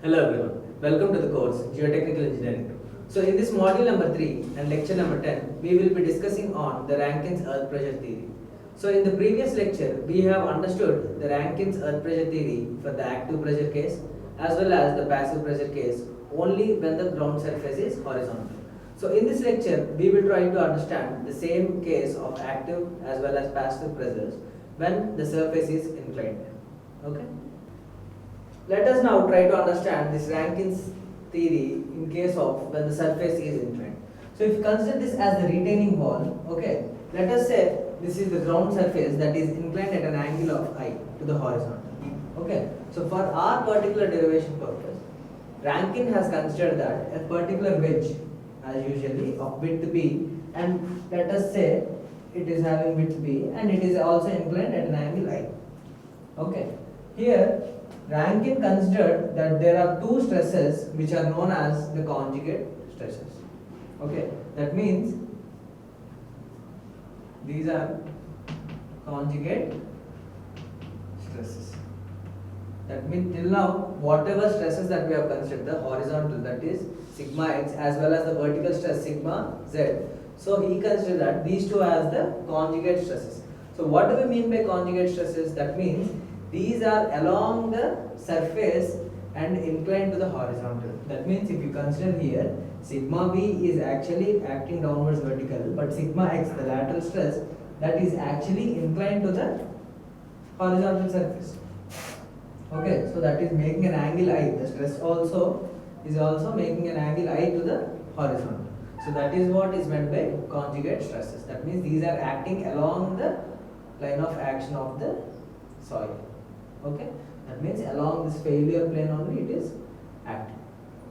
Hello everyone, welcome to the course Geotechnical Engineering. So in this module number 3 and lecture number 10, we will be discussing on the Rankins earth pressure theory. So in the previous lecture, we have understood the Rankins earth pressure theory for the active pressure case as well as the passive pressure case only when the ground surface is horizontal. So in this lecture, we will try to understand the same case of active as well as passive pressures when the surface is inclined. Okay? Let us now try to understand this Rankins theory in case of when the surface is inclined. So if you consider this as the retaining wall, okay, let us say this is the ground surface that is inclined at an angle of I to the horizontal. Okay, so for our particular derivation purpose, Rankine has considered that a particular wedge, as usually, of width B, and let us say it is having width B and it is also inclined at an angle I. Okay, here Rankine considered that there are two stresses which are known as the conjugate stresses. Okay, that means these are conjugate stresses. That means till now, whatever stresses that we have considered, the horizontal, that is sigma x, as well as the vertical stress sigma z. So he considered that these two as the conjugate stresses. So what do we mean by conjugate stresses? That means these are along the surface and inclined to the horizontal. That means if you consider here, sigma b is actually acting downwards vertical, but sigma x, the lateral stress, that is actually inclined to the horizontal surface. Okay, so that is making an angle I. The stress also is also making an angle I to the horizontal. So that is what is meant by conjugate stresses. That means these are acting along the line of action of the soil. Okay, that means along this failure plane only it is acting.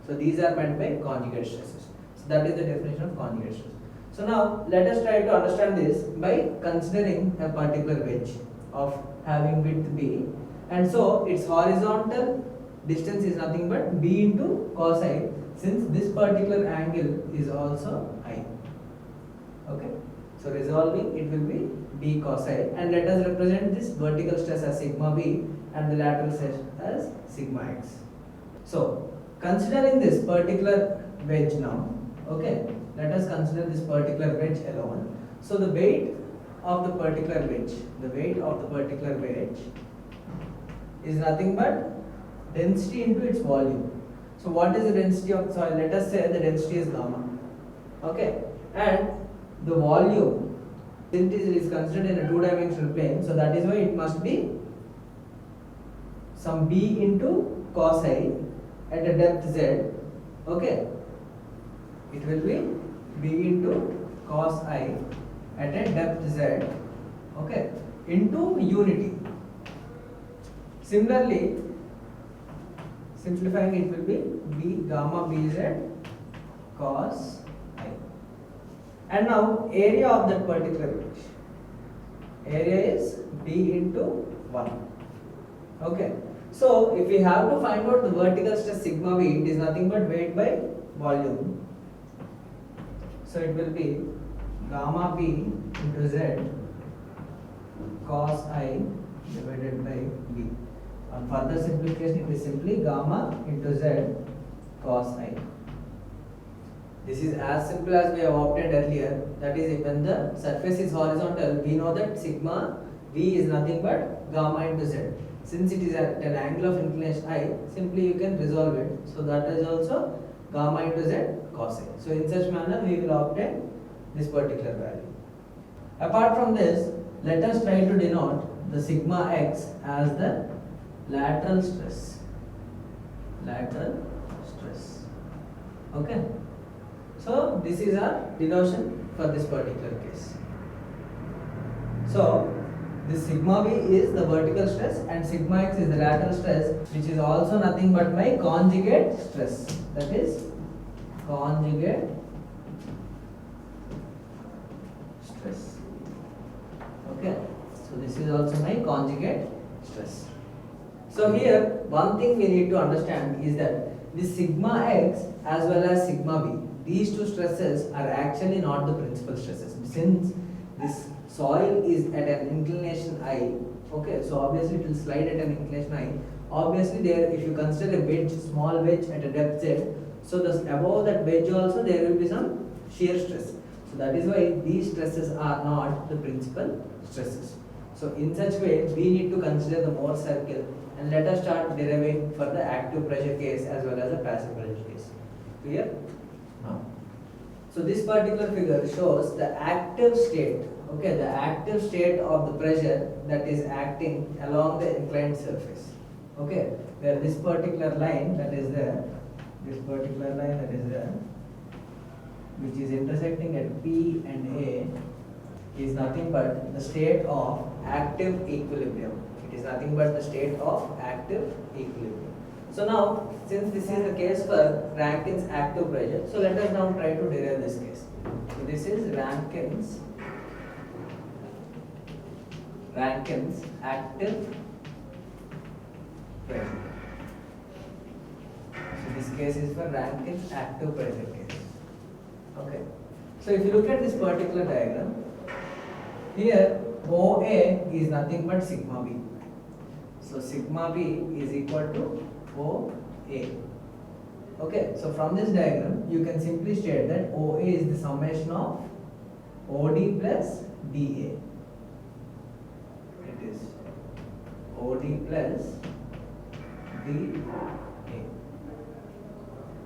So these are meant by conjugate stresses. So that is the definition of conjugate stress. So now let us try to understand this by considering a particular wedge of having width B, and so its horizontal distance is nothing but B into cos I, since this particular angle is also I. Okay, so resolving it will be B cos I, and let us represent this vertical stress as sigma B and the lateral stress as sigma x. So considering this particular wedge now, okay, let us consider this particular wedge alone. So the weight of the particular wedge, is nothing but density into its volume. So what is the density of the soil? Let us say the density is gamma. Okay, and the volume, since it is considered in a two-dimensional plane, so that is why it must be some B into cos I at a depth Z. Okay, it will be B into cos I at a depth Z. Okay, into unity. Similarly, simplifying it will be B gamma BZ cos I. And now area of that particular wedge. Area is B into 1. Okay. So if we have to find out the vertical stress sigma V, it is nothing but weight by volume. So it will be gamma B into Z cos I divided by B. On further simplification, it is simply gamma into Z cos I. This is as simple as we have obtained earlier. That is, when the surface is horizontal, we know that sigma V is nothing but gamma into Z. Since it is at an angle of inclination I, simply you can resolve it. So that is also gamma into Z cos I. So in such manner, we will obtain this particular value. Apart from this, let us try to denote the sigma x as the lateral stress. Okay. So this is our denotation for this particular case. So this sigma V is the vertical stress and sigma x is the lateral stress, which is also nothing but my conjugate stress. That is conjugate stress. Okay. So this is also my conjugate stress. So here one thing we need to understand is that this sigma x as well as sigma b, these two stresses are actually not the principal stresses. Since this soil is at an inclination I, okay, so obviously it will slide at an inclination I, obviously there, if you consider a wedge, small wedge at a depth z, so the above that wedge also there will be some shear stress. So that is why these stresses are not the principal stresses. So in such way we need to consider the Mohr circle, and let us start deriving for the active pressure case as well as the passive pressure case. Clear? Now, so this particular figure shows the active state, okay, the active state of the pressure that is acting along the inclined surface, okay, where this particular line that is there, this particular line that is there, which is intersecting at P and A, is nothing but the state of active equilibrium. It is nothing but the state of active equilibrium. So now, since this is the case for Rankine's active pressure, so let us now try to derive this case. So this is Rankine's active pressure. So this case is for Rankine's active pressure case. Okay. So if you look at this particular diagram, here OA is nothing but sigma B. So sigma B is equal to OA. Okay, so from this diagram you can simply state that OA is the summation of OD plus DA. It is OD plus DA.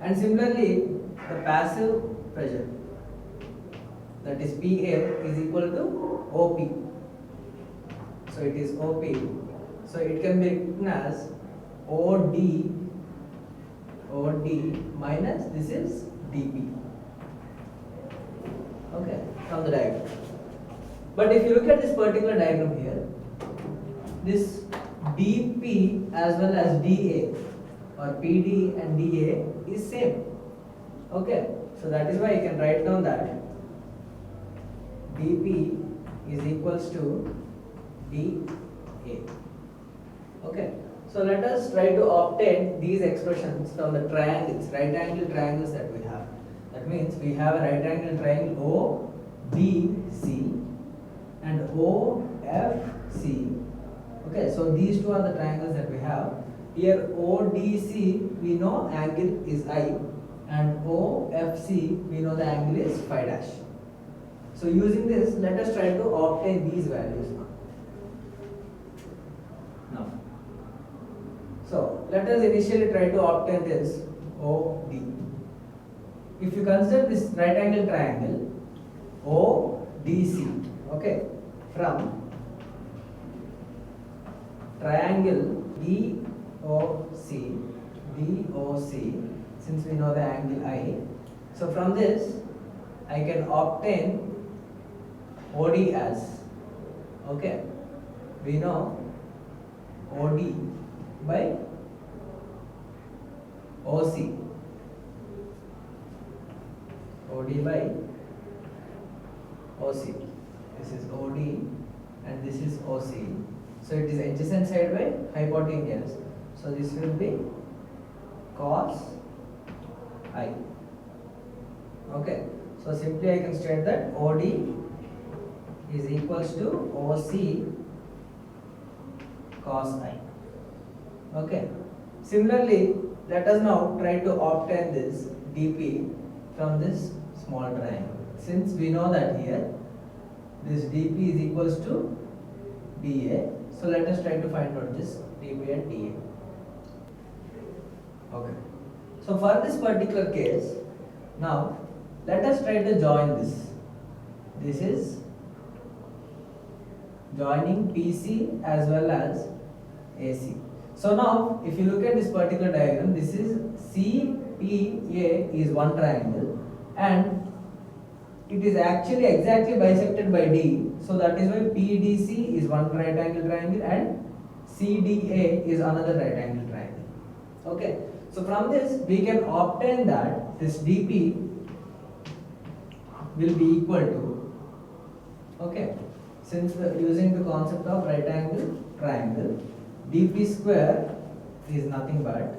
And similarly, the passive pressure, that is PA, is equal to OP. So it is OP. So it can be written as OD minus this is DP. Okay, from the diagram. But if you look at this particular diagram here, this DP as well as DA or PD and DA is same. Okay, so that is why you can write down that DP is equals to DA. Okay, so let us try to obtain these expressions from the triangles, right angle triangles that we have. That means we have a right angle triangle OBC and OFC. Okay, so these two are the triangles that we have. Here ODC, we know angle is I, and OFC, we know the angle is phi dash. So using this, let us try to obtain these values now. So let us initially try to obtain this OD. If you consider this right angle triangle ODC, okay, from triangle DOC, since we know the angle I, so from this I can obtain OD as, okay, we know OD by OC, OD by OC, this is OD and this is OC, so it is adjacent side by hypotenuse, so this will be cos I. Okay, so simply I can state that OD is equals to OC cos I. Okay, similarly let us now try to obtain this DP from this small triangle. Since we know that here this DP is equals to DA, so let us try to find out this DP and DA. Okay, so for this particular case, now let us try to join this. This is joining PC as well as AC. So now if you look at this particular diagram, this is CPA is one triangle and it is actually exactly bisected by D. So that is why PDC is one right angle triangle and CDA is another right angle triangle. Okay, so from this we can obtain that this DP will be equal to, okay, since using the concept of right angle triangle, DP square is nothing but,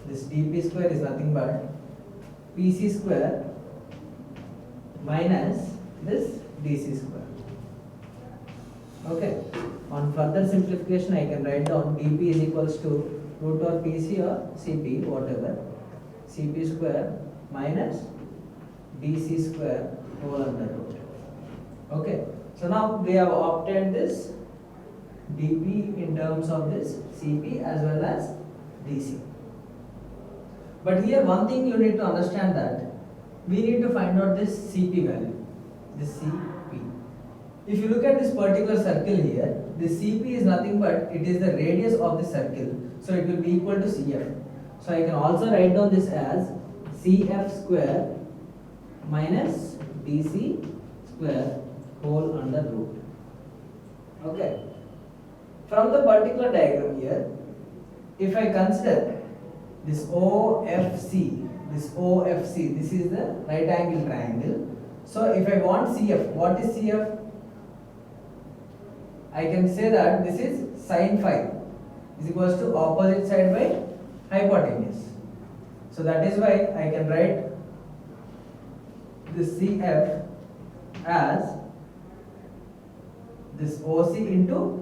this DP square is nothing but PC square minus this DC square. Okay. On further simplification, I can write down dp is equals to root over pc or cp, whatever, cp square minus dc square whole under root. Okay. So now we have obtained this dp in terms of this cp as well as dc. But here one thing you need to understand, that we need to find out this cp value, this cp. If you look at this particular circle here, this cp is nothing but it is the radius of the circle, so it will be equal to cf. So I can also write down this as cf square minus dc square whole under root. Okay. From the particular diagram here, if I consider this OFC, this is the right angle triangle. So if I want CF, what is CF? I can say that this is sin phi is equals to opposite side by hypotenuse. So that is why I can write this CF as this OC into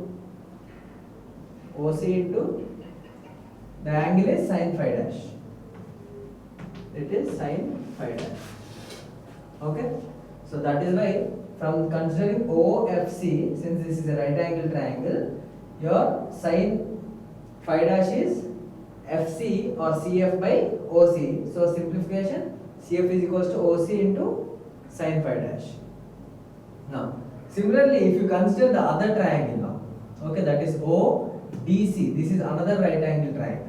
the angle is sin phi dash. It is sin phi dash. Okay. So that is why from considering OFC, since this is a right angle triangle, your sin phi dash is FC or CF by OC. So simplification, CF is equals to OC into sin phi dash. Now, similarly, if you consider the other triangle now, okay, that is ODC, this is another right angle triangle.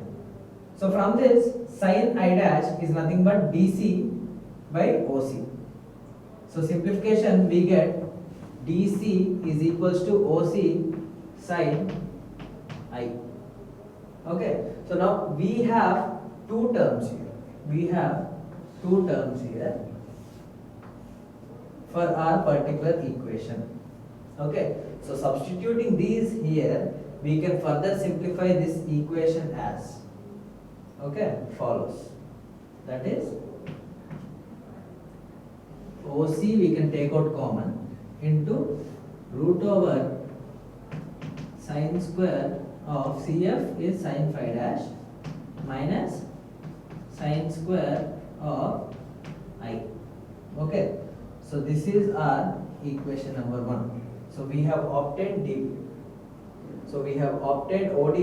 So from this, sin I dash is nothing but DC by OC. So simplification, we get DC is equals to OC sin I. Okay. So now we have two terms here. For our particular equation. Okay. So substituting these here, we can further simplify this equation as, okay, follows. That is OC we can take out common into root over sin square of CF is sin phi dash minus sin square of I. Okay. So this is our equation number 1. So we have obtained dp. So we have obtained OD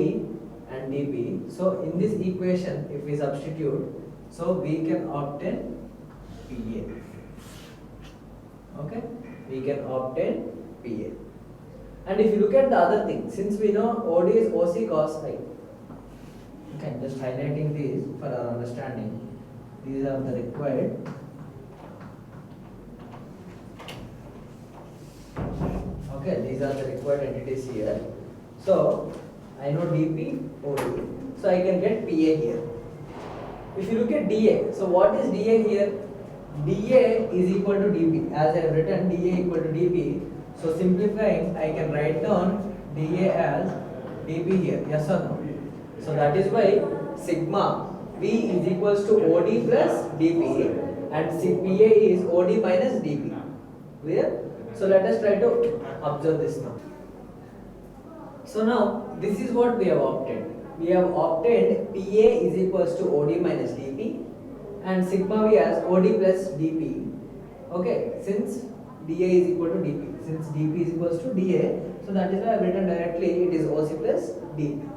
and dp. So in this equation, if we substitute, so we can obtain PA. Okay, we can obtain PA. And if you look at the other thing, since we know OD is OC cos I, okay, just highlighting these for our understanding. These are the required. Okay, these are the required entities here. So I know dp, OD, so I can get PA here. If you look at dA, so what is dA here? dA is equal to dp. As I have written dA equal to dp, so simplifying, I can write down dA as dp here. Yes or no? So that is why sigma V is equals to OD plus dp and PA is OD minus dp. Clear? So let us try to observe this now. So now this is what we have obtained. We have obtained PA is equals to OD minus dp and sigma V as OD plus dp. Okay, since dA is equal to dp, since dp is equals to dA, so that is why I have written directly it is OC plus dp.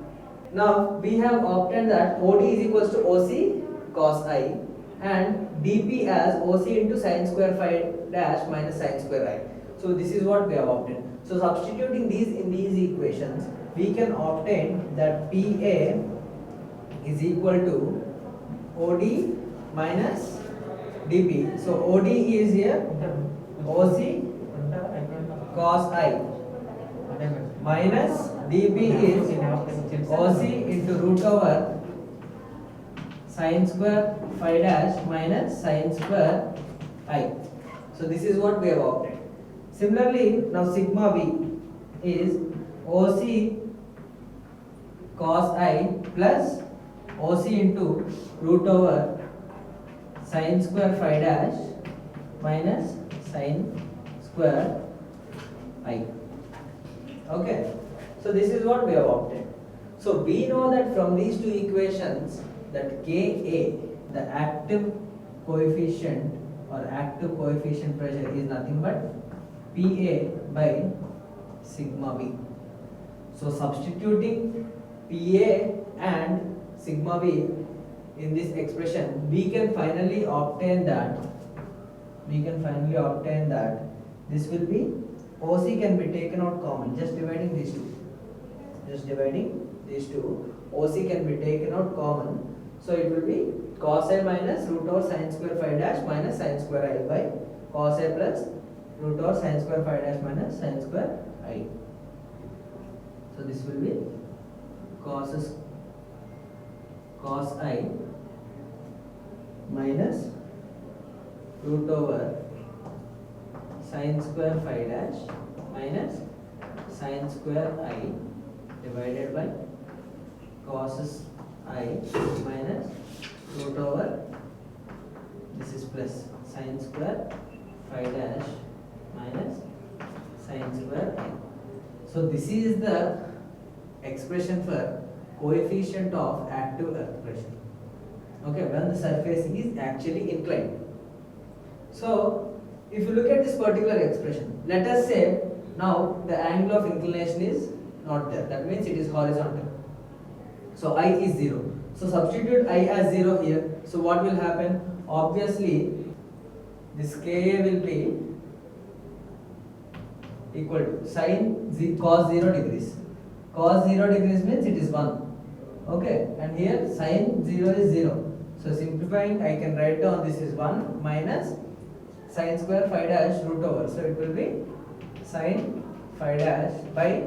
Now we have obtained that OD is equals to OC cos I and dp as OC into sin square phi dash minus sin square I. So this is what we have obtained. So substituting these in these equations, we can obtain that PA is equal to OD minus dp. So OD is here OC cos I minus dp is OC into root over sin square phi dash minus sin square I. So this is what we have obtained. Similarly, now sigma V is OC cos I plus OC into root over sin square phi dash minus sin square I. Okay, so this is what we have obtained. So we know that from these two equations that Ka, the active coefficient or active coefficient pressure, is nothing but Pa by sigma V. So substituting Pa and sigma V in this expression, we can finally obtain that this will be OC can be taken out common, just dividing these two. OC can be taken out common, so it will be cos A minus root over sin square phi dash minus sin square I by cos A plus root over sin square phi dash minus sin square I. So this will be cos I minus root over sin square phi dash minus sin square I divided by cos I minus root over, this is plus sin square phi dash minus sin square I. So this is the expression for coefficient of active earth pressure. Okay, when the surface is actually inclined. So if you look at this particular expression, let us say now the angle of inclination is not there. That means it is horizontal. So I is 0. So substitute I as 0 here. So what will happen? Obviously this Ka will be equal to sin cos 0 degrees. Cos 0 degrees means it is 1. Okay, and here sin 0 is 0. So simplifying, I can write down this is 1 minus sin square phi dash root over. So it will be sin phi dash by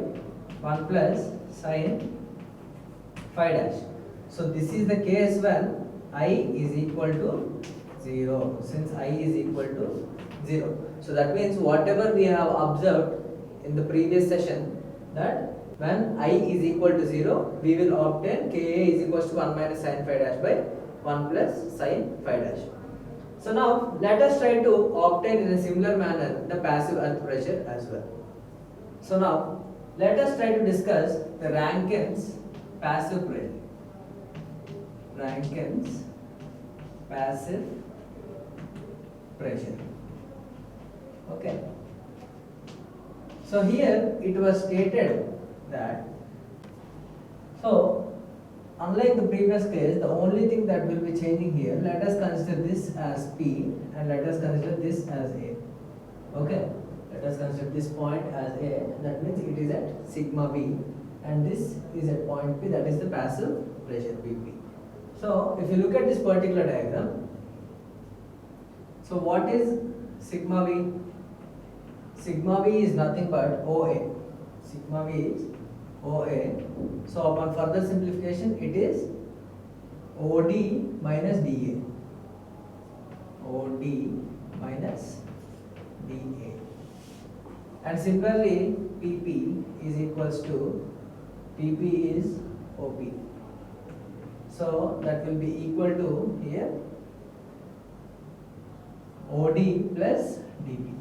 1 plus sin phi dash. So this is the case when I is equal to 0. Since I is equal to 0. So that means whatever we have observed in the previous session, that when I is equal to 0, we will obtain Ka is equal to 1 minus sin phi dash by 1 plus sin phi dash. So now let us try to obtain in a similar manner the passive earth pressure as well. So now let us try to discuss the Rankine's passive pressure. Rankine's passive pressure. Okay. So here it was stated that, so unlike the previous case, the only thing that will be changing here, let us consider this as P and let us consider this as A. Okay, let us consider this point as A, that means it is at sigma V, and this is at point P, that is the passive pressure Vp. So if you look at this particular diagram, so what is sigma V? Sigma V is nothing but OA. Sigma V is OA. So upon further simplification, it is OD minus DA. OD minus DA. And similarly, PP is equals to, PP is OP. So that will be equal to here OD plus DP.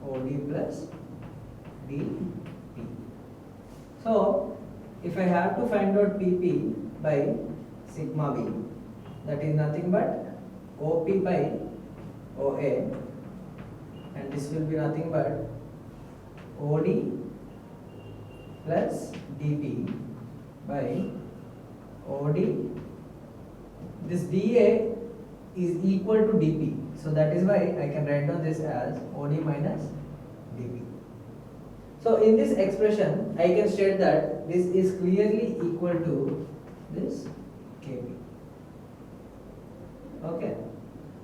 OD plus DP. So if I have to find out PP by sigma V, that is nothing but OP by OA, and this will be nothing but OD plus DP by OD. This dA is equal to dP, so that is why I can write down this as OD minus dP. So in this expression, I can state that this is clearly equal to this Kp. Okay.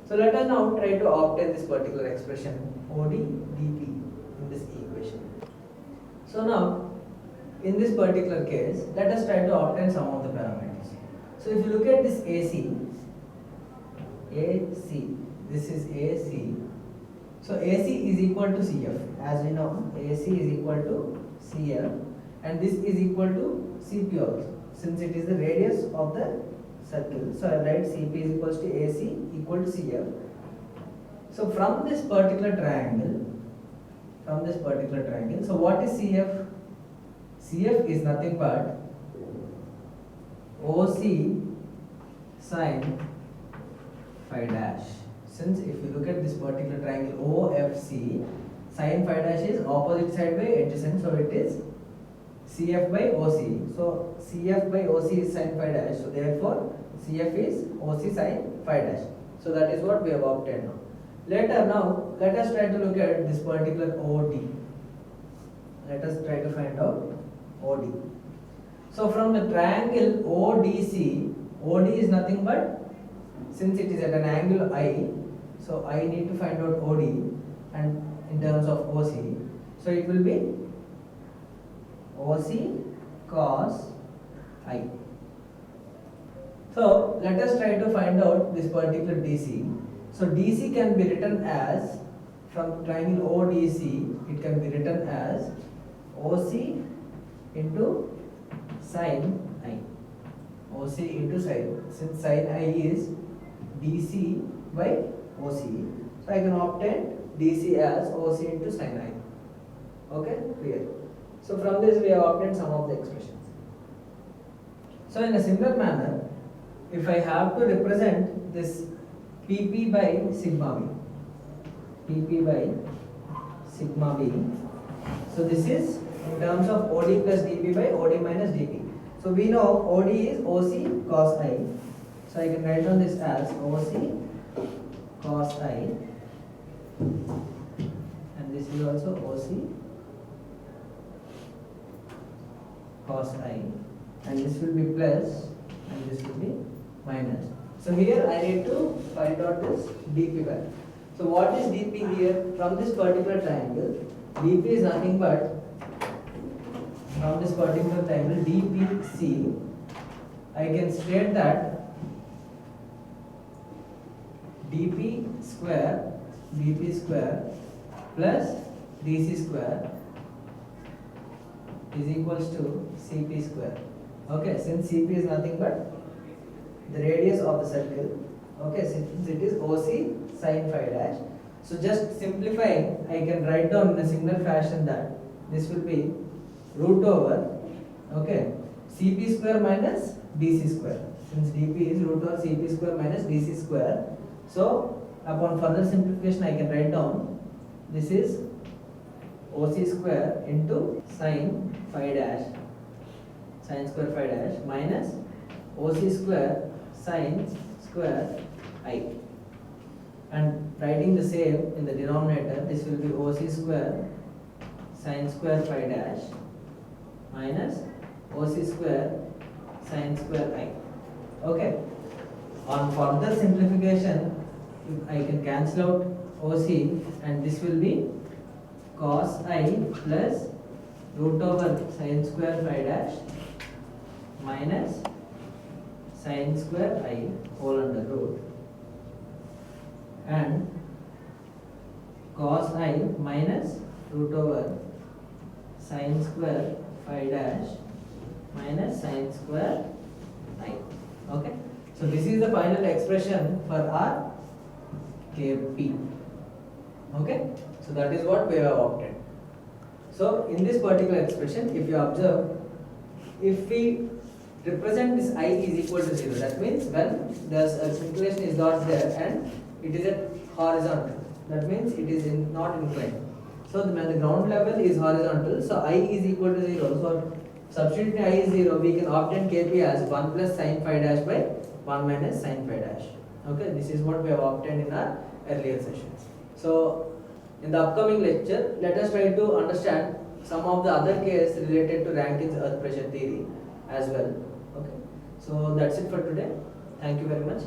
So let us now try to obtain this particular expression OD dP in this equation. So now in this particular case, let us try to obtain some of the parameters. So if you look at this AC, this is AC. So AC is equal to CF. As we know, AC is equal to CF, and this is equal to CP also, since it is the radius of the circle. So I write CP is equal to AC equal to CF. So from this particular triangle, so what is CF? CF is nothing but OC sine phi dash. Since if you look at this particular triangle OFC, sine phi dash is opposite side by adjacent, so it is CF by OC. So CF by OC is sine phi dash. So therefore CF is OC sine phi dash. So that is what we have obtained now. Later now let us try to look at this particular OD. Let us try to find out OD. So from the triangle ODC, OD is nothing but, since it is at an angle I, so I need to find out OD and in terms of OC. So it will be OC cos I. So let us try to find out this particular DC. So DC can be written as, from triangle ODC, it can be written as OC into sin I. OC into sin. Since sin I is DC by OC, so I can obtain DC as OC into sin I. Okay, clear. So from this we have obtained some of the expressions. So in a similar manner, if I have to represent this PP by sigma B, PP by sigma B, so this is in terms of OD plus DP by OD minus DP. So we know OD is OC cos I. So I can write down this as OC cos I, and this is also OC cos I, and this will be plus and this will be minus. So here I need to find out this DP value. So what is DP here? From this particular triangle, DP is nothing but, from this particular triangle DPC, I can state that DP square plus DC square is equals to CP square. Okay, since CP is nothing but the radius of the circle. Okay, since it is OC sin phi dash. So just simplifying, I can write down in a similar fashion that this will be root over, okay, CP square minus DC square. Since DP is root over CP square minus DC square. So upon further simplification I can write down this is OC square into sin phi dash, sin square phi dash, minus OC square sin square I. And writing the same in the denominator, this will be OC square sin square phi dash minus OC square sin square I. Okay. On further simplification, I can cancel out OC and this will be cos I plus root over sin square phi dash minus sin square I whole under root, and cos I minus root over sin square phi dash minus sin square I. Okay. So this is the final expression for our Kp. Okay. So that is what we have obtained. So in this particular expression, if you observe, if we represent this I is equal to 0, that means when the circulation is not there and it is at horizontal, that means it is not inclined. So when the ground level is horizontal, so I is equal to 0. So substituting I is 0, we can obtain Kp as 1 plus sin phi dash by 1 minus sin phi dash. Okay, this is what we have obtained in our earlier sessions. So in the upcoming lecture, let us try to understand some of the other cases related to Rankine's earth pressure theory as well. Okay, so that's it for today. Thank you very much.